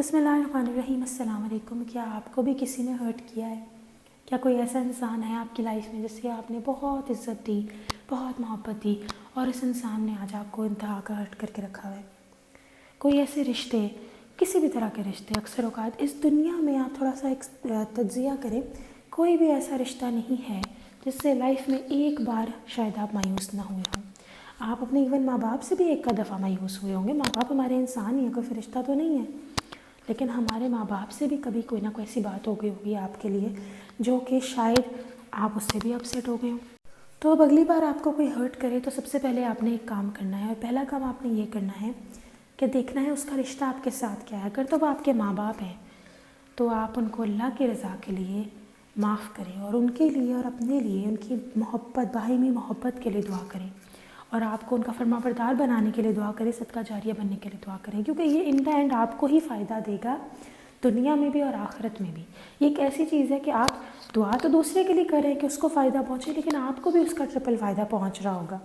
بسم اللہ الرحمن الرحیم۔ السلام علیکم۔ کیا آپ کو بھی کسی نے ہرٹ کیا ہے؟ کیا کوئی ایسا انسان ہے آپ کی لائف میں جس سے آپ نے بہت عزت دی، بہت محبت دی، اور اس انسان نے آج آپ کو انتہا کا ہرٹ کر کے رکھا ہوا ہے؟ کوئی ایسے رشتے، کسی بھی طرح کے رشتے، اکثر اوقات اس دنیا میں آپ تھوڑا سا ایک تجزیہ کریں، کوئی بھی ایسا رشتہ نہیں ہے جس سے لائف میں ایک بار شاید آپ مایوس نہ ہوئے ہوں۔ آپ اپنے ایون ماں باپ سے بھی ایک دفعہ مایوس ہوئے ہوں گے۔ ماں باپ ہمارے انسان ہی ہیں، کوئی فرشتہ تو نہیں ہے، لیکن ہمارے ماں باپ سے بھی کبھی کوئی نہ کوئی ایسی بات ہو گئی ہوگی آپ کے لیے جو کہ شاید آپ اس سے بھی اپسیٹ ہو گئے ہوں۔ تو اب اگلی بار آپ کو کوئی ہرٹ کرے تو سب سے پہلے آپ نے ایک کام کرنا ہے، اور پہلا کام آپ نے یہ کرنا ہے کہ دیکھنا ہے اس کا رشتہ آپ کے ساتھ کیا ہے۔ اگر تو وہ آپ کے ماں باپ ہیں تو آپ ان کو اللہ کی رضا کے لیے معاف کریں، اور ان کے لیے اور اپنے لیے ان کی محبت، باہمی محبت کے لیے دعا کریں، اور آپ کو ان کا فرما بردار بنانے کے لیے دعا کریں، صدقہ جاریہ بننے کے لیے دعا کریں، کیونکہ یہ ان دا اینڈ آپ کو ہی فائدہ دے گا، دنیا میں بھی اور آخرت میں بھی۔ یہ ایک ایسی چیز ہے کہ آپ دعا تو دوسرے کے لیے کریں کہ اس کو فائدہ پہنچے، لیکن آپ کو بھی اس کا ٹرپل فائدہ پہنچ رہا ہوگا۔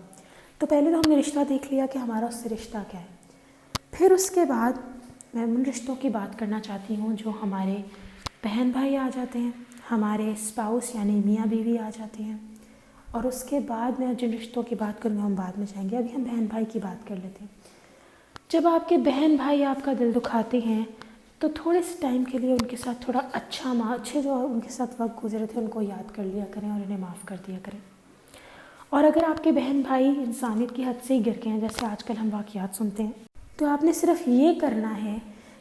تو پہلے تو ہم نے رشتہ دیکھ لیا کہ ہمارا اس سے رشتہ کیا ہے، پھر اس کے بعد میں ان رشتوں کی بات کرنا چاہتی ہوں جو ہمارے بہن بھائی آ جاتے ہیں، ہمارے اسپاؤس یعنی میاں بیوی آ جاتے ہیں، اور اس کے بعد میں جن رشتوں کی بات کروں گی ہم بعد میں جائیں گے۔ ابھی ہم بہن بھائی کی بات کر لیتے ہیں۔ جب آپ کے بہن بھائی آپ کا دل دکھاتے ہیں تو تھوڑے سے ٹائم کے لیے ان کے ساتھ تھوڑا اچھے جو ان کے ساتھ وقت گزرے تھے ان کو یاد کر لیا کریں اور انہیں معاف کر دیا کریں۔ اور اگر آپ کے بہن بھائی انسانیت کی حد سے ہی گر گئے ہیں، جیسے آج کل ہم واقعات سنتے ہیں، تو آپ نے صرف یہ کرنا ہے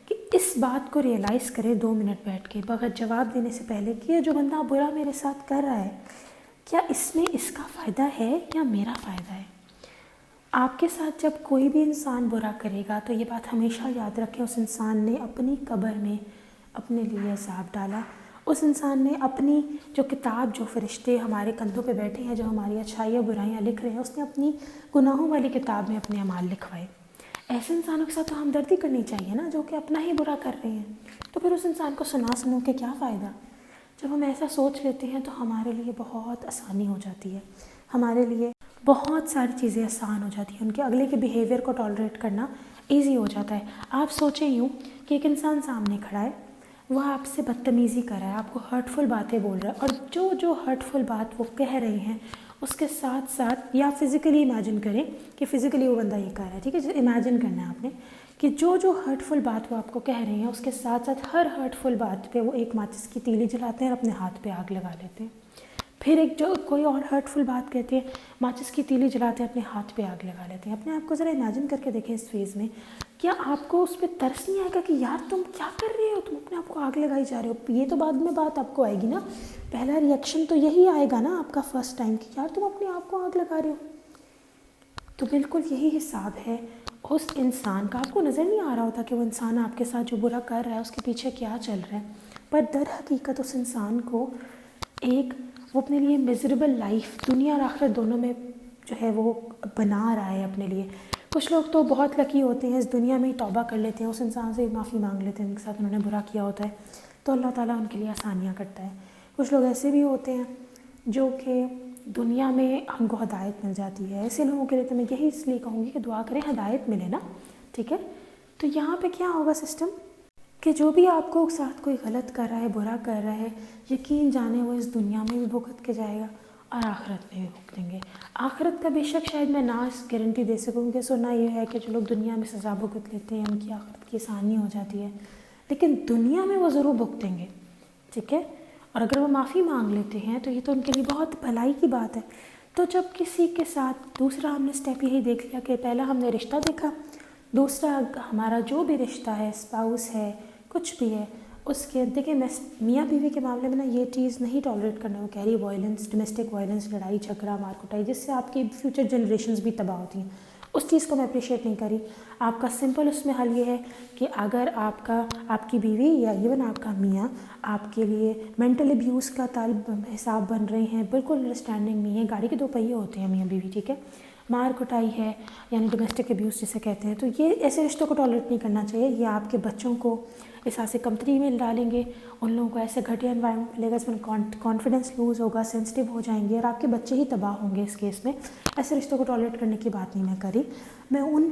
کہ اس بات کو ریئلائز کریں 2 منٹ بیٹھ کے، بغیر جواب دینے سے پہلے، کہ یہ جو بندہ برا میرے ساتھ کر رہا ہے کیا اس میں اس کا فائدہ ہے یا میرا فائدہ ہے؟ آپ کے ساتھ جب کوئی بھی انسان برا کرے گا تو یہ بات ہمیشہ یاد رکھیں، اس انسان نے اپنی قبر میں اپنے لیے عذاب ڈالا، اس انسان نے اپنی جو کتاب، جو فرشتے ہمارے کندھوں پہ بیٹھے ہیں، جو ہماری اچھائیاں برائیاں لکھ رہے ہیں، اس نے اپنی گناہوں والی کتاب میں اپنے اعمال لکھوائے۔ ایسے انسانوں کے ساتھ تو ہمدردی کرنی چاہیے نا، جو کہ اپنا ہی برا کر رہے ہیں، تو پھر اس انسان کو سنو کے کیا فائدہ؟ جب ہم ایسا سوچ لیتے ہیں تو ہمارے لیے بہت آسانی ہو جاتی ہے، ہمارے لیے بہت ساری چیزیں آسان ہو جاتی ہیں، ان کے اگلے کے بیہیویئر کو ٹالریٹ کرنا ایزی ہو جاتا ہے۔ آپ سوچیں یوں کہ ایک انسان سامنے کھڑا ہے، وہ آپ سے بدتمیزی کر رہا ہے، آپ کو ہرٹفل باتیں بول رہا ہے، اور جو ہرٹفل بات وہ کہہ رہے ہیں اس کے ساتھ ساتھ، یا فزیکلی امیجن کریں کہ فزیکلی وہ بندہ یہ کر رہا ہے، ٹھیک ہے، امیجن کرنا ہے آپ نے کہ جو ہرٹفل بات وہ آپ کو کہہ رہے ہیں اس کے ساتھ ساتھ ہر ہرٹفل بات پہ وہ ایک ماچس کی تیلی جلاتے ہیں اور اپنے ہاتھ پہ آگ لگا لیتے ہیں۔ پھر ایک جو کوئی اور ہرٹفل بات کہتے ہیں، ماچس کی تیلی جلاتے ہیں، اپنے ہاتھ پہ آگ لگا لیتے ہیں۔ اپنے آپ کو ذرا امیجن کر کے دیکھیں اس فیز میں، کیا آپ کو اس پہ ترس نہیں آئے گا کہ یار تم کیا کر رہے ہو، تم اپنے آپ کو آگ لگائی جا رہے ہو؟ یہ تو بعد میں بات آپ کو آئے گی نا، پہلا ریئیکشن تو یہی آئے گا نا آپ کا فرسٹ ٹائم کہ یار تم اپنے آپ کو آگ لگا رہے ہو۔ تو بالکل یہی حساب ہے اس انسان کا۔ آپ کو نظر نہیں آ رہا ہوتا کہ وہ انسان آپ کے ساتھ جو برا کر رہا ہے اس کے پیچھے کیا چل رہا ہے، پر در حقیقت اس انسان کو وہ اپنے لیے میزریبل لائف، دنیا اور آخرت دونوں میں جو ہے وہ بنا رہا ہے اپنے لیے۔ کچھ لوگ تو بہت لکی ہوتے ہیں، اس دنیا میں ہی توبہ کر لیتے ہیں، اس انسان سے معافی مانگ لیتے ہیں جن کے ساتھ انہوں نے برا کیا ہوتا ہے، تو اللہ تعالیٰ ان کے لیے آسانیاں کرتا ہے۔ کچھ لوگ ایسے بھی ہوتے ہیں جو کہ دنیا میں ہم کو ہدایت مل جاتی ہے، ایسے لوگوں کے لیے تو میں یہی اس لیے کہوں گی کہ دعا کریں ہدایت ملے نا، ٹھیک ہے۔ تو یہاں پہ کیا ہوگا سسٹم کہ جو بھی آپ کو ساتھ کوئی غلط کر رہا ہے، برا کر رہا ہے، یقین جانے وہ اس دنیا میں بھی بھگت کے جائے گا اور آخرت میں بھی بھگتیں گے۔ آخرت کا بے شک شاید میں نہ گارنٹی دے سکوں کہ سنا یہ ہے کہ جو لوگ دنیا میں سزا بھگت لیتے ہیں ان کی آخرت کی آسانی ہو جاتی ہے، لیکن دنیا میں وہ ضرور بھگتیں گے، ٹھیک ہے۔ اور اگر وہ معافی مانگ لیتے ہیں تو یہ تو ان کے لیے بہت بھلائی کی بات ہے۔ تو جب کسی کے ساتھ دوسرا ہم نے اسٹیپ یہی دیکھ لیا کہ پہلا ہم نے رشتہ دیکھا، دوسرا ہمارا جو بھی رشتہ ہے، اسپاؤس ہے، کچھ بھی ہے، اس کے دیکھیں میں میاں بیوی کے معاملے میں نا یہ چیز نہیں ٹالریٹ کرنا، وہ کہہ رہی وائلنس، ڈومیسٹک وائلنس، لڑائی جھگڑا، مار کٹائی، جس سے آپ کی فیوچر جنریشنز بھی تباہ ہوتی ہیں، اس چیز کو میں اپریشیٹ نہیں کری۔ آپ کا سمپل اس میں حل یہ ہے کہ اگر آپ کی بیوی یا ایون آپ کا میاں آپ کے لیے مینٹل ابیوز کا طالب حساب بن رہے ہیں، بالکل انڈرسٹینڈنگ نہیں ہے، گاڑی کے 2 پہیے ہوتے ہیں میاں بیوی، ٹھیک ہے، مار کٹائی ہے یعنی ڈومیسٹک ابیوز جسے کہتے ہیں، تو یہ ایسے رشتوں کو ٹالریٹ نہیں کرنا چاہیے۔ یہ آپ کے بچوں کو احساس کمتری میں ڈالیں گے، ان لوگوں کو ایسے گھٹیا انوائرمنٹ ملے گا اس میں کانفیڈنس لوز ہوگا، سینسٹیو ہو جائیں گے، اور آپ کے بچے ہی تباہ ہوں گے۔ اس کیس میں ایسے رشتوں کو ٹالریٹ کرنے کی بات نہیں میں کری، میں ان